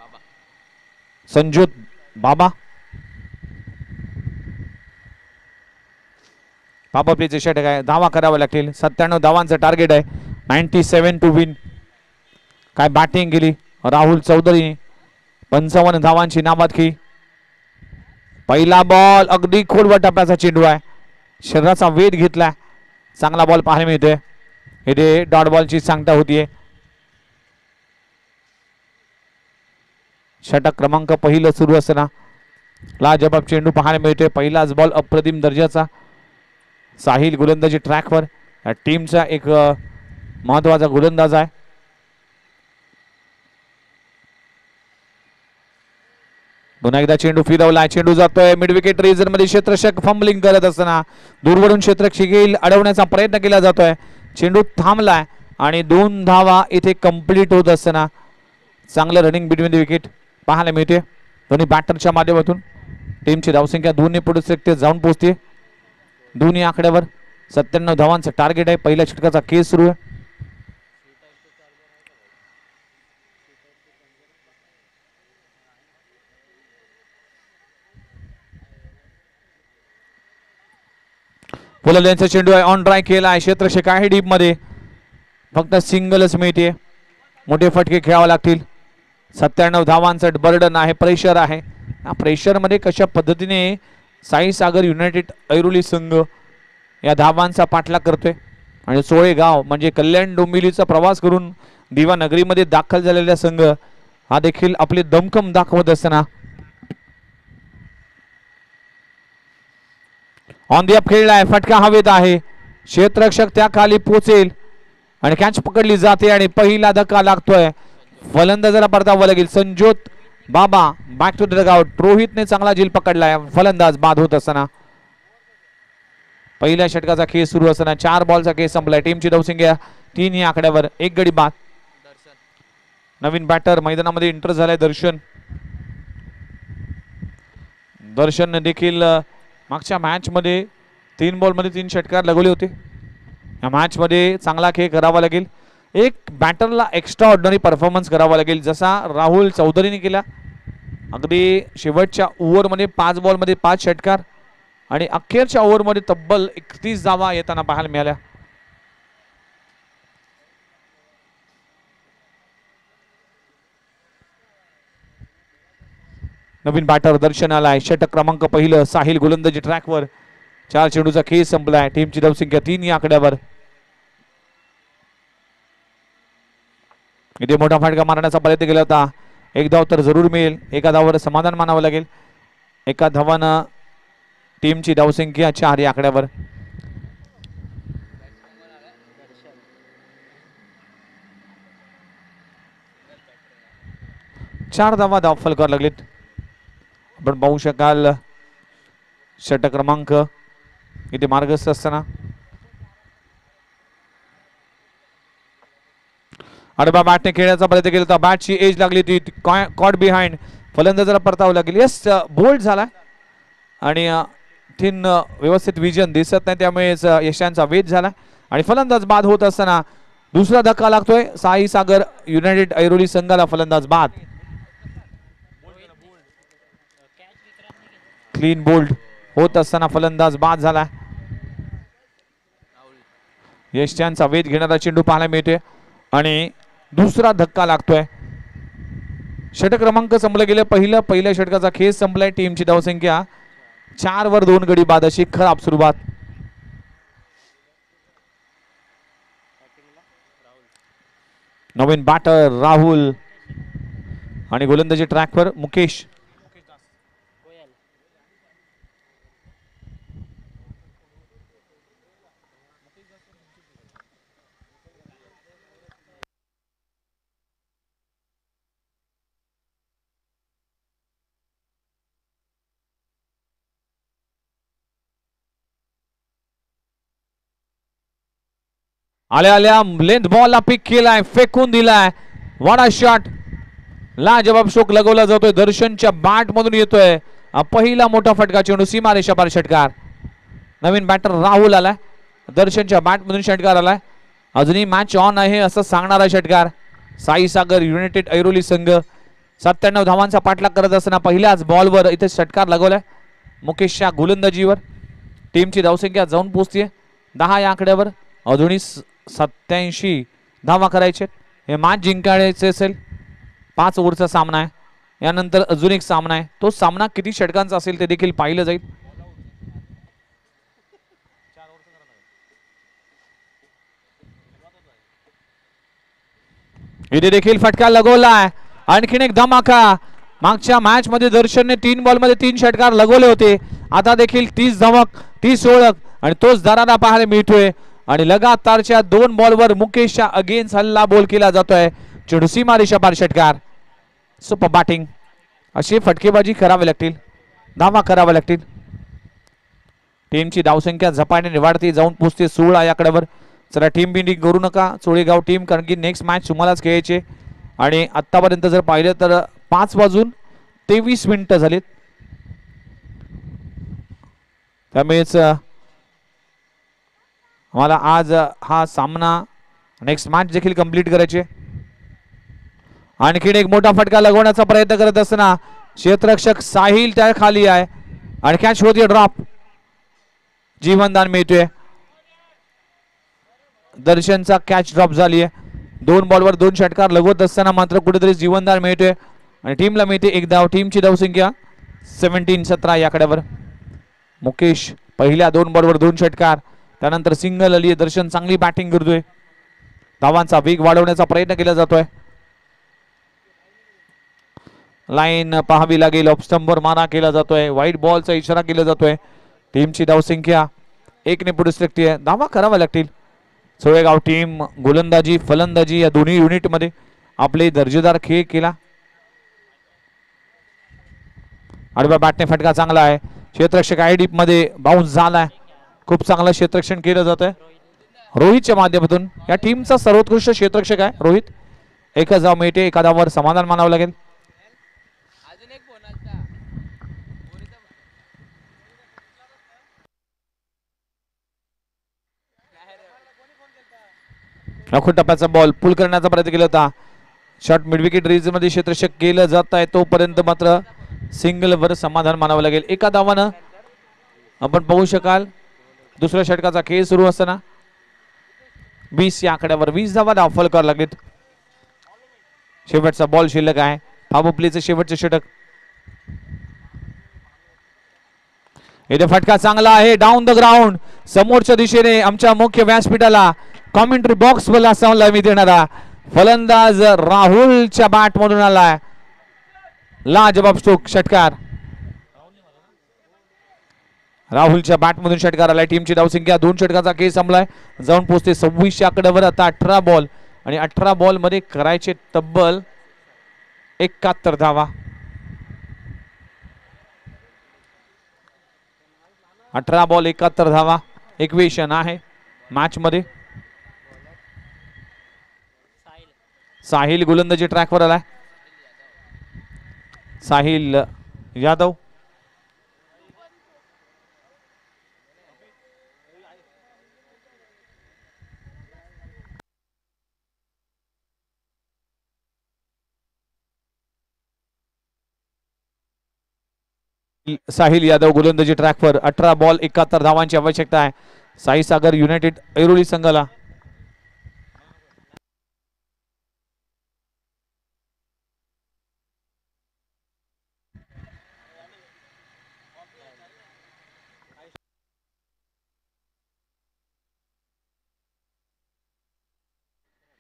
संजोत बाबा. बाबा प्लेचे षटक आहे, धावा करावा लागतील. 97 धावांचं टार्गेट आहे. 97 टू विन. काय बॅटिंग केली राहुल चौधरी. 55 धावांची नाबादकी. पहिला बॉल अगदी खोलवर टप्प्याचा चेंडू आहे. शरीराचा वेध घेतलाय. चांगला बॉल पाहायला मिळतोय. इथे डॉट बॉलची सांगता होतीये. षटक क्रमांक पहिलं सुरू असताना लाजबाब चेंडू पाहायला मिळतोय. पहिलाच बॉल अप्रतिम दर्जाचा. साहिल गोलंदाजी ट्रॅकवर, या टीमचा एक महत्वाचा गोलंदाज आहे. पुन्हा एकदा चेंडू फिरवला. चेंडू जातोय मिड विकेट रिजन मध्ये. क्षेत्ररक्षक फंबलिंग करत असताना दूरवरून क्षेत्ररक्षक अडवण्याचा प्रयत्न केला जातोय. चेंडू थांबलाय आणि 2 धावा इथे कंप्लीट होत असताना चांगलं रनिंग बिटवीन द विकेट पाहायला मिळते. दोन्ही बॅटरच्या माध्यमातून टीमची धावसंख्या 2 ने पुढे जाऊन पोहोचते. दोन्ही आकड्यावर 97 धावांचं टार्गेट आहे. पहिल्या षटकाचा केस सुरू आहे. फुललेंचा चेंडू आहे. ऑन ड्राय केला आहे. क्षेत्ररक्षक आहे डीप मध्ये. फक्त सिंगलच मिळते. मोठे फटके खेळावे लागतील. 97 धावांचं बर्डन आहे. प्रेशर आहे. या प्रेशर मध्ये कशा पद्धतीने साई सागर युनायटेड ऐरोली संघ या धावांचा पाठलाग करतोय. आणि चोळेगाव म्हणजे कल्याण डोंबिवलीचा प्रवास करून दिवा नगरीमध्ये दाखल झालेला संघ हा देखील आपले दमखम दाखवत असताना ऑन दी अप खेळलाय. फटका हवेत आहे. क्षेत्ररक्षक त्या खाली पोचेल आणि कॅच पकडली जाते आणि पहिला धक्का लागतोय. फलंदाजाला परतावं लागेल. संजोत बाबा बॅक टू द डगआउट. रोहितने चांगला झेल पकडलाय. फलंदाज बाद होत असताना पहिल्या षटकाचा खेळ सुरू असताना 4 बॉलचा खेळ संपलाय. टीमची धावसंख्या 3 या आकड्यावर. 1 गडी बाद. नवीन बॅटर मैदानामध्ये एंटर झालाय दर्शन देखील मागच्या मॅच मध्ये 3 बॉल मध्ये 3 षटकार लगवले होते. या मॅच मध्ये चांगला खेळ करावा लागेल. एक बॅटरला एक्स्ट्रा ऑर्डिनरी परफॉर्मन्स करावा लागेल जसा राहुल चौधरीने केला. अगदी शेवटच्या ओव्हरमध्ये 5 बॉल मध्ये 5 षटकार आणि अखेरच्या ओव्हरमध्ये तब्बल 31 धावा येताना पाहायला मिळाल्या. नवीन बॅटर दर्शन आलाय. षटक क्रमांक पहिलं. साहिल गोलंदाजी ट्रॅकवर. 4 चेंडूचा खेळ संपलाय. टीमची धावसंख्या 3 या आकड्यावर. इथे मोठा फटका मारण्याचा प्रयत्न केला होता. एक धाव तर जरूर मिळेल. एका धावावर समाधान मानावं लागेल. एका धावानं टीमची धावसंख्या 4 या आकड्यावर. चार धावा धाव फलकावर लागलेत. आपण पाहू शकाल षटक क्रमांक इथे मार्गस्थ असताना आडबा बॅटने खेळण्याचा प्रयत्न केला होता. बॅटची एज लागली ती कॉट बिहाइंड. फलंदाजाला परतावं लागेल. यस बोल्ड झाला आणि तीन व्यवस्थित विजन दिसत नाही त्यामुळे यशांचा वेध झाला आणि फलंदाज बाद होत असताना दुसरा धक्का लागतोय. साई सागर युनायटेड ऐरोली संघाला फलंदाज बाद. क्लीन बोल्ड होत असताना फलंदाज बाद झाला. यशांचा वेध घेणारा चेंडू पाहायला मिळतोय आणि दुसरा धक्का लागतोय. षटक क्रमांक संपलं गेलं. पहिल्या षटकाचा खेळ संपलाय. टीमची धावसंख्या 4 वर 2 गडी बाद अशी खराब सुरुवात. नवीन बॅटर राहुल आणि गोलंदाजी ट्रॅकवर मुकेश. आल्या आल्या लेंथ बॉलला पिक केलाय. फेकून दिलाय. वाडा शॉट. लाजवाब शोक लगवला जातोय. दर्शनच्या बॅट मधून येतोय. पहिला मोठा फटका चेंडू सीमारेषा पार षटकार. नवीन बॅटर राहुल आलाय. दर्शनच्या बॅट मधून षटकार आलाय. अजूनही मॅच ऑन आहे असं सांगणारा षटकार. साई सागर युनायटेड ऐरोली संघ 97 धावांचा पाठलाग करत असताना पहिल्याच बॉलवर इथे षटकार लगवलाय. मुकेशच्या गोलंदाजीवर टीमची धावसंख्या जाऊन पोहोचते 10 या आकड्यावर. अजूनही 87 धावा करायचे. हे मॅच जिंकायचे असेल 5 ओव्हरचा सामना आहे. यानंतर अजून एक सामना आहे. तो सामना किती षटकांचा असेल ते देखील पाहिलं जाईल. इथे देखील फटका लगवलाय. आणखीन एक धमाका. मागच्या मॅच मध्ये दर्शनने 3 बॉल मध्ये 3 षटकार लगवले होते. आता देखील 30 धमक 30 ओळख आणि तोच दरारा पाहायला मिळतोय. आणि लगातारच्या 2 बॉलवर मुकेशच्या अगेन्स्ट हल्ला बोल केला जातोय. चेंडू सीमारेषा पार षटकार. Super batting. अशी फटकेबाजी करावी लागतील. धावा कराव्या लागतील. टीमची धावसंख्या झपाट्याने वाढते जाऊन पोहोचते 16 या आकड्यावर. चला टीम बिल्डिंग करू नका चोळेगाव टीम, कारण की नेक्स्ट मॅच तुम्हालाच खेळायचे. आणि आतापर्यंत जर पाहिलं तर 5 वाजून 23 मिनिटं झालीत. त्यामुळेच आम्हाला आज हा सामना नेक्स्ट मॅच देखील कंप्लीट करायचे. आणखीन एक मोठा फटका लगवण्याचा प्रयत्न करत असताना क्षेत्ररक्षक साहिल त्या खाली आहे आणि कॅच होते. ड्रॉप. जीवनदान मिळतोय. दर्शनचा कॅच ड्रॉप झाली आहे. 2 बॉलवर 2 षटकार लगवत असताना मात्र कुठेतरी जीवनदान मिळतोय आणि टीमला मिळते 1 धाव. टीमची धावसंख्या 17 या आकड्यावर. मुकेश पहिल्या 2 बॉलवर 2 षटकार. त्यानंतर सिंगल आली. दर्शन चांगली बॅटिंग करतोय. धावांचा वेग वाढवण्याचा प्रयत्न केला जातोय. लाईन पाहावी लागेल. ऑफ स्टंपवर मारा केला जातोय. व्हाईट बॉलचा इशारा केला जातोय. टीमची धावसंख्या 1 ने पुढे सरकते. धावा कराव्या लागतील. सोळेगाव टीम गोलंदाजी फलंदाजी या दोन्ही युनिट मध्ये आपले दर्जेदार खेळ केला. आडव्या बॅटने फटका चांगला आहे. क्षेत्ररक्षक आयडीप मध्ये बाउन्स झालाय. खूप चांगलं क्षेत्ररक्षण केलं जात आहे रोहितच्या माध्यमातून. या टीमचा सर्वोत्कृष्ट क्षेत्ररक्षक आहे रोहित. 1 धाव मिळते. 1 धावावर समाधान मानावं लागेल. राखून टप्प्याचा बॉल पुल करण्याचा प्रयत्न केला होता. शॉट मिड विकेट रीज मध्ये क्षेत्ररक्षक केलं जात आहे. तोपर्यंत मात्र सिंगल वर समाधान मानावं लागेल. 1 धावानं आपण पाहू शकाल दुसऱ्या षटकाचा खेळ सुरू असताना 20 या आकड्यावर 20 धावा धाव फलकावर लागलेत. शेवटचा बॉल शिल्लक आहे. पॉवर प्लेचं शेवटचे षटक. इथे फटका चांगला आहे. Down the ground. समोरच्या दिशेने आमच्या मुख्य व्यासपीठाला कॉमेंट्री बॉक्स मला मी देणारा फलंदाज राहुलच्या बॅट मधून आलाय लाजबाब स्ट्रोक, षटकार. राहुलच्या बॅट मधून षटकार आलाय. टीमची धावसंख्या 2 षटकाचा खेळ संपलाय, जाऊन पोहोचते 26 आकड्यावर. आता 18 बॉल आणि 18 बॉल मध्ये करायचे तब्बल 71 धावा. 18 बॉल 71 धावा इक्वेशन आहे मॅच मध्ये. साहिल गोलंदाजी ट्रॅकवर आलाय. साहिल यादव साहिल यादव गोलंदाजी ट्रॅकवर. 18 बॉल 71 धावांची आवश्यकता आहे साई सागर युनायटेड ऐरोली संघाला.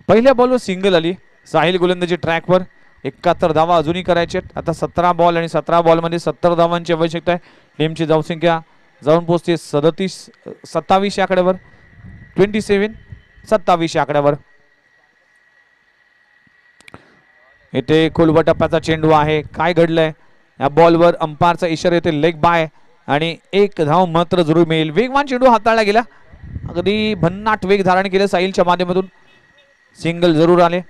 पहिल्या बॉलवर सिंगल आली. साहिल गोलंदाजी ट्रॅकवर. 71 धावा अजूनही करायचे. आता 17 बॉल आणि 17 बॉल मध्ये 70 धावांची आवश्यकता आहे. टीमची धावसंख्या जाऊन पोहोचते 27 आकड्यावर. 27 27 आकड्यावर. इथे खोलवर टप्प्याचा चेंडू आहे. काय घडलंय या बॉलवर? अंपायरचा इशारा येते लेग बाय आणि 1 धाव मात्र जरूर मिळेल. वेगवान चेंडू हाताळला गेला, अगदी भन्नाट वेग धारण केलं साहिलच्या माध्यमातून. सिंगल जरूर आले.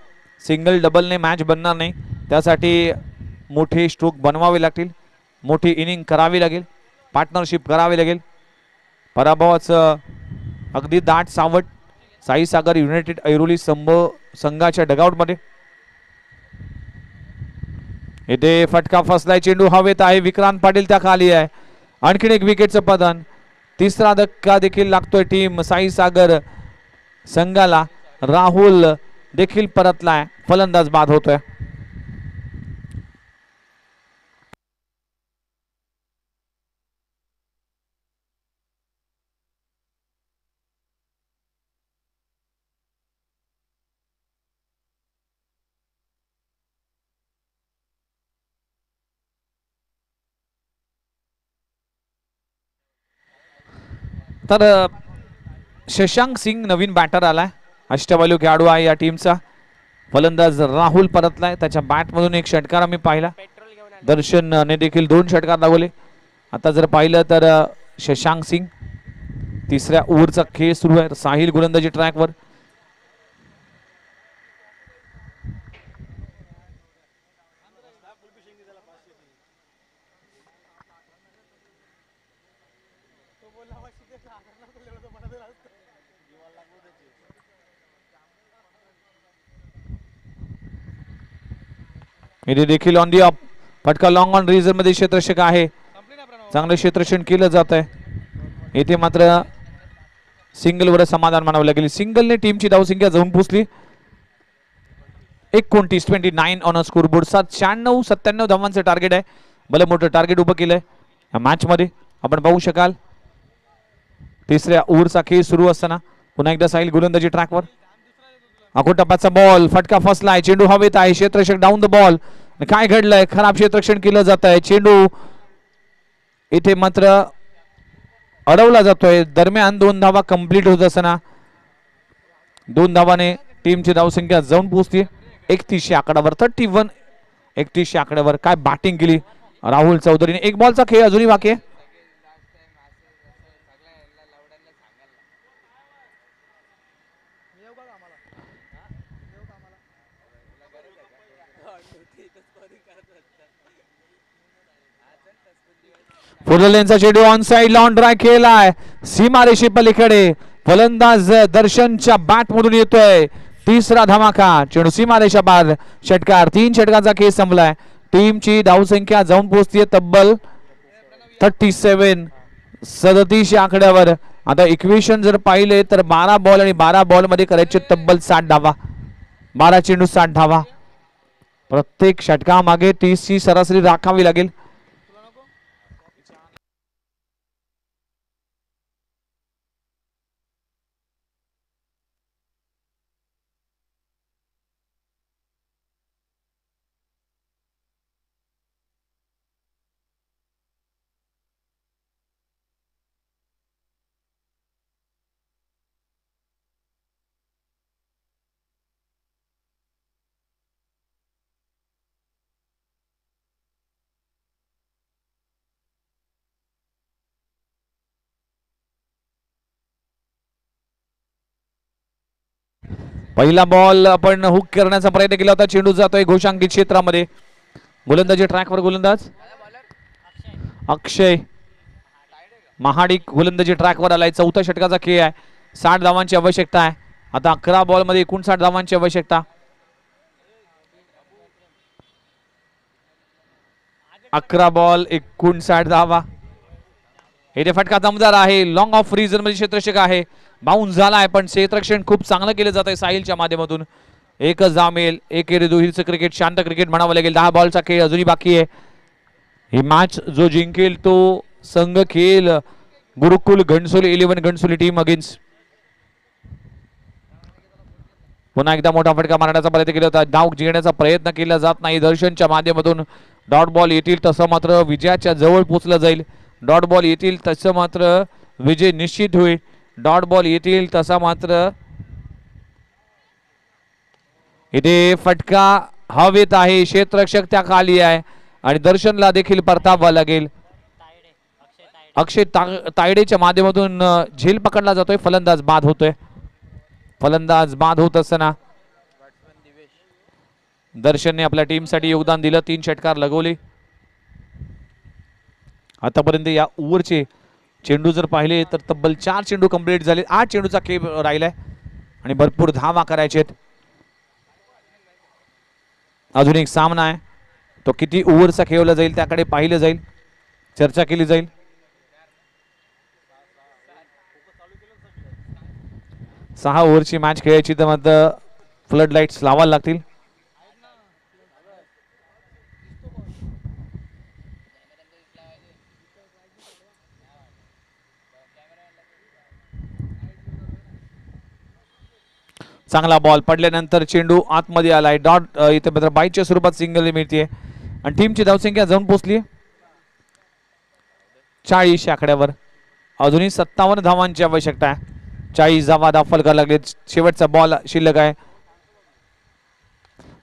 सिंगल डबलने मॅच बनणार नाही, त्यासाठी मोठे स्ट्रोक बनवावे लागतील, मोठी इनिंग करावी लागेल, पार्टनरशिप करावी लागेल. पराभवाचं अगदी दाट सावट साई सागर युनायटेड ऐरोली संघाच्या डगआउटमध्ये. इथे फटका फसलाय, चेंडू हवेत आहे. विक्रांत पाटील त्या खाली आहे. आणखीन एक विकेटचं पतन. तिसरा धक्का देखील लागतोय टीम साई सागर संघाला. राहुल देखील परतलाय, फलंदाज बाद होतोय. तर शशांक सिंग नवीन बॅटर आलाय, अष्टपैलू खेळाडू आहे या टीमचा. फलंदाज राहुल परतलाय, त्याच्या बॅट मधून एक षटकार आम्ही पाहिला. दर्शन ने देखील 2 षटकार दाखवले. आता जर पाहिलं तर शशांक सिंग तिसऱ्या ओव्हरचा खेळ सुरू आहे. साहिल गोलंदाजी ट्रॅकवर. इथे देखील ऑन दी अप फटका लॉंग ऑन रिझन मध्ये क्षेत्ररक्षक आहे. चांगलं क्षेत्ररक्षण केलं जात आहे. इथे मात्र सिंगल वर समाधान मानावं लागेल. सिंगलने टीमची धावसंख्या जाऊन पोहोचली 29 ऑन अ स्कोरबोर्ड. 96-97 धावांचं टार्गेट आहे. भले मोठं टार्गेट उभं केलंय या मॅच मध्ये. आपण पाहू शकाल तिसऱ्या ओव्हरचा खेळ सुरू असताना पुन्हा एकदा साहिल गोलंदाजी ट्रॅकवर. अकोटप्पाचा बॉल, फटका फसलाय, चेंडू हवेत आहे. क्षेत्ररक्षक डाऊन द बॉल. काय घडलंय? खराब क्षेत्ररक्षण केलं जात आहे. चेंडू इथे मात्र अडवला जातोय. दरम्यान 2 धावा कंप्लीट होत असताना 2 धावाने टीमची धावसंख्या जाऊन पोहोचते 31 आकड्यावर. 31 आकड्यावर. काय बॅटिंग केली राहुल चौधरीने. 1 बॉलचा खेळ अजूनही बाकी आहे. फुललेनचा चेंडू ऑन साइड लॉन ड्राय केलाय सीमारेषे पलीकडे. फलंदाज दर्शनच्या बॅट मधून येतोय तिसरा धमाका. चेंडू सीमारेषा बाद. षटकार. 3 षटकाचा खेळ संपलाय. टीमची धावसंख्या जाऊन पोहोचते तब्बल 37 आकड्यावर. आता इक्वेशन जर पाहिले तर 12 बॉल आणि 12 बॉल मध्ये करायचे तब्बल 60 धावा. 12 चेंडू 60 धावा. प्रत्येक षटकामागे 30 ची सरासरी राखावी लागेल. पहिला बॉल आपण हुक करण्याचा प्रयत्न केला होता, चेंडू जातोय घोषांकित क्षेत्रामध्ये. गोलंदाजी ट्रॅकवर गोलंदाज अक्षय महाडिक गोलंदाजी ट्रॅकवर आलाय. चौथ्या षटकाचा खेळ आहे. 60 धावांची आवश्यकता आहे. आता 11 बॉल मध्ये 59 धावांची आवश्यकता. 11 बॉल 59 धावा. इथे फटका दमदार आहे. लॉंग ऑफ रिजन मध्ये क्षेत्ररक्षक आहे. बाउन्स झाला आहे पण क्षेत्ररक्षण खूप चांगलं केलं जात आहे साहिलच्या माध्यमातून. एकच धाव मिळेल. एकेरी दुहेरीचं क्रिकेट शांत क्रिकेट म्हणावं लागेल. 10 बॉलचा खेळ अजूनही बाकी आहे. ही मॅच जो जिंकेल तो संघ खेळ गुरुकुल घणसोली 11 घणसोली टीम अगेन्स्ट. पुन्हा एकदा मोठा फटका मारण्याचा प्रयत्न केला होता. डाव जिंकण्याचा प्रयत्न केला जात नाही. दर्शनच्या माध्यमातून डॉट बॉल येतील तसं मात्र विजयाच्या जवळ पोहोचलं जाईल. डॉट बॉल येतील तसं मात्र विजय निश्चित होईल. डॉट बॉल येतील तसा मात्र इथे फटका हवेत आहे. क्षेत्ररक्षक त्या खाली आहे आणि दर्शनला देखील परतावा लागेल. अक्षय तायडेच्या माध्यमातून झेल पकडला जातोय. फलंदाज बाद होतोय. फलंदाज बाद होत असताना दर्शनने आपल्या टीमसाठी योगदान दिलं. 3 षटकार लगवले. आतापर्यंत या ओव्हरचे चेंडू जर पाहिले तर तब्बल 4 चेंडू कंप्लीट झाले. 8 चेंडूचा खेळ राहिलाय आणि भरपूर धावा करायचे आहेत. अजून एक सामना आहे. तो किती ओव्हरचा खेळला जाईल त्याकडे पाहिलं जाईल. चर्चा केली जाईल. 6 ओव्हरची मॅच खेळायची तर मात्र फ्लड लाईट्स लावायला लागतील. चांगला बॉल पडल्यानंतर चेंडू आतमध्ये आलाय. डॉट इथे मात्र बाईच्या स्वरूपात सिंगल मिळते आणि टीमची धावसंख्या जाऊन पोहोचली 40 आकड्यावर. अजूनही 57 धावांची आवश्यकता आहे. 40 धावा दाखल करायला लागले. शेवटचा बॉल शिल्लक आहे.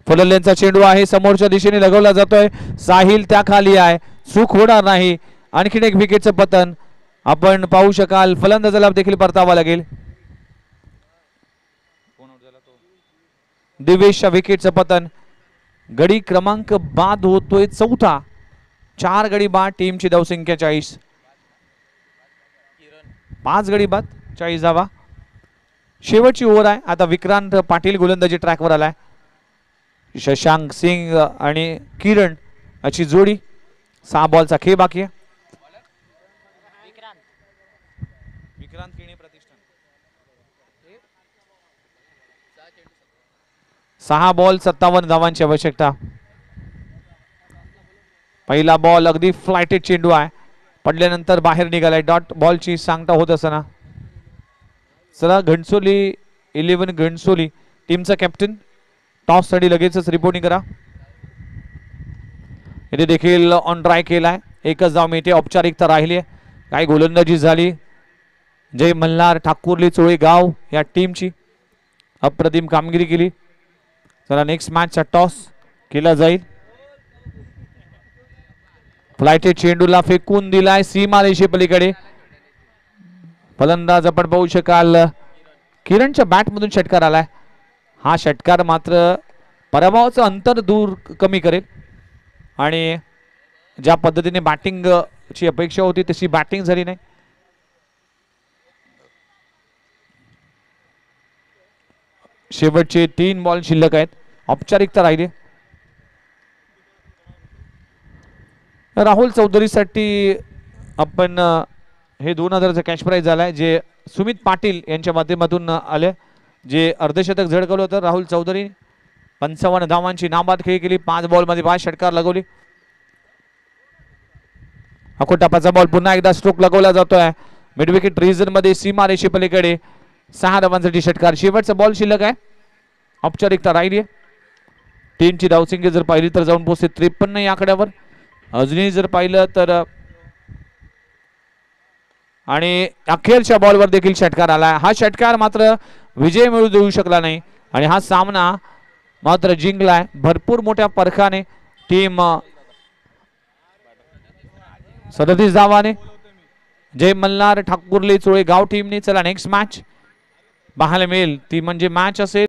फलंदाजांचा चेंडू आहे. समोरच्या दिशेने लगवला जातोय. साहिल त्या खाली आहे. चूक होणार नाही. आणखीन एक विकेटचं पतन आपण पाहू शकाल. फलंदाजाला देखील परतावा लागेल. दिवेशच्या विकेटचं पतन. गडी क्रमांक बाद होतोय 4था. 4 गडी बाद. टीमची धावसंख्या 40. 5 गडी बाद 40 धावा. शेवटची ओव्हर आहे. आता विक्रांत पाटील गोलंदाजी ट्रॅकवर आलाय. शशांक सिंग आणि किरण अशी जोडी. 6 बॉलचा खेळ बाकी आहे. विक्रांत केणी प्रतिष्ठान 6 बॉल 57 धावांची आवश्यकता. पहिला बॉल अगदी फ्लायटेड चेंडू आहे. पडल्यानंतर बाहेर निघालाय. डॉट बॉलची सांगता होत असताना चला घणसोली 11 घणसोली टीमचा कॅप्टन टॉस साठी लगेचच रिपोर्टिंग करा. इथे देखील ऑन ट्राय केलाय. एकच धाव मिळते. औपचारिकता राहिली आहे. काय गोलंदाजी झाली. जय मल्हार ठाकूरली चोळे गाव या टीमची अप्रतिम कामगिरी केली. चला नेक्स्ट मॅचचा टॉस केला जाईल. फ्लायटेड चेंडूला फेकून दिलाय सीमारेषे पलीकडे. फलंदाज आपण पाहू शकाल किरणच्या बॅट मधून षटकार आलाय. हा षटकार मात्र पराभवाचं अंतर दूर कमी करेल आणि ज्या पद्धतीने बॅटिंग ची अपेक्षा होती तशी बॅटिंग झाली नाही. शेवटचे 3 बॉल शिल्लक आहेत. औपचारिकता राहिली. राहुल चौधरीसाठी आपण हे 2000चा कॅश प्राइज झालाय जे सुमित पाटील यांच्या माध्यमातून आले. जे अर्धशतक झळकवलं होतं राहुल चौधरी. 55 धावांची नाबाद खेळी केली. 5 बॉल मध्ये 5 षटकार लगवली. अकोटापाचा बॉल पुन्हा एकदा स्ट्रोक लगवला जातोय. मिड विकेट रीजन मध्ये सीमारेषे पलीकडे 6 धावांसाठी षटकार. शेवटचा बॉल शिल्लक आहे. औपचारिकता राहिली आहे. टीमची धावसंख्या जर पाहिली तर जाऊन पोहोचते 53 या आकड्यावर. अजूनही जर पाहिलं तर आणि अखेरच्या बॉलवर देखील षटकार आलाय. हा षटकार मात्र विजय मिळू देऊ शकला नाही आणि हा सामना मात्र जिंकलाय भरपूर मोठ्या फरकाने. टीम 37 धावाने जय मल्हार ठाकूरली चोळे गाव टीमने. चला नेक्स्ट मॅच पाहायला मिळेल ती म्हणजे मॅच असेल